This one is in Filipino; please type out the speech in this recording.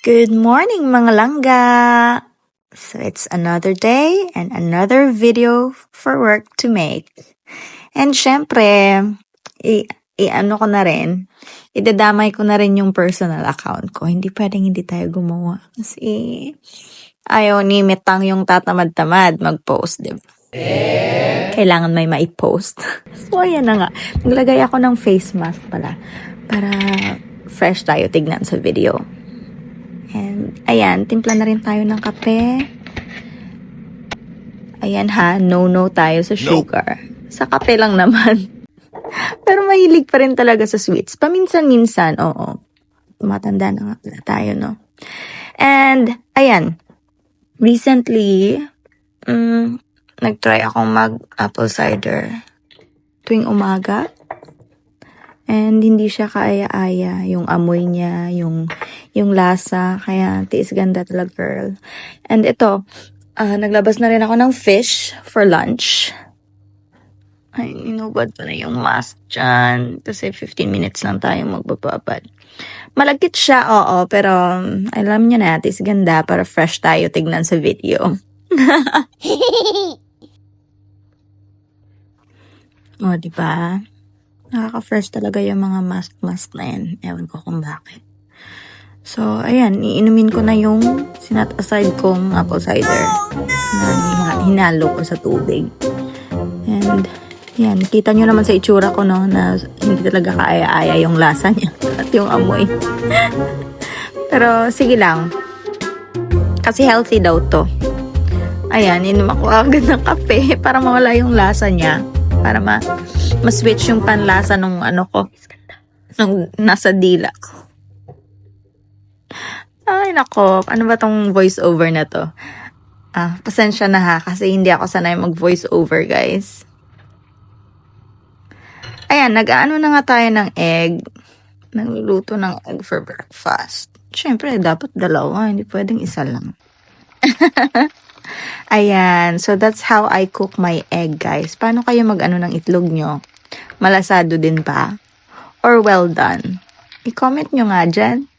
Good morning mga langga! So it's another day and another video for work to make. And syempre, i-ano ko na rin, idadamay ko na rin yung personal account ko. Hindi pwedeng hindi tayo gumawa. Kasi ayaw ni Metang yung tatamad-tamad mag-post, diba? Kailangan may mai-post. So ayan na nga, naglagay ako ng face mask pala para fresh tayo tignan sa video. And, ayan, timpla na rin tayo ng kape. Ayan ha, no tayo sa sugar. Sa kape lang naman. Pero mahilig pa rin talaga sa sweets. Paminsan-minsan, oo. Matanda na nga pala tayo, no? And, ayan, recently, nag-try akong mag-apple cider tuwing umaga. And hindi siya kaaya-aya, yung amoy niya, yung lasa, kaya tiis ganda talaga, girl. And ito, naglabas na rin ako ng fish for lunch. Ay, inubad ko na yung mask dyan. Kasi 15 minutes lang tayo magbababad. Malagkit siya, oo, pero alam niyo na, tiis ganda para fresh tayo tignan sa video. O, diba? Nakaka-fresh talaga yung mga mask na yan. Ewan ko kung bakit. So, ayan, iinumin ko na yung sinat aside kong apple cider na hinalo ko sa tubig. And, yan, kita nyo naman sa itsura ko, no, na hindi talaga kaaya-aya yung lasa niya at yung amoy. Pero, sige lang. Kasi healthy daw to. Ayan, inom ako agad ng kape para mawala yung lasa niya. Para ma-switch yung panlasa nung ano ko, nung nasa dila ko. Ay, nako. Ano ba tong voice over na to? Pasensya na ha, kasi hindi ako sanay mag-voice over, guys. Ayan, nag-ano na nga tayo ng egg. Nagluluto ng egg for breakfast. Siyempre, dapat dalawa. Hindi pwedeng isa lang. Ayan, so that's how I cook my egg, guys. Paano kayo mag-ano ng itlog nyo? Malasado din ba? Or well done? I-comment nyo nga dyan.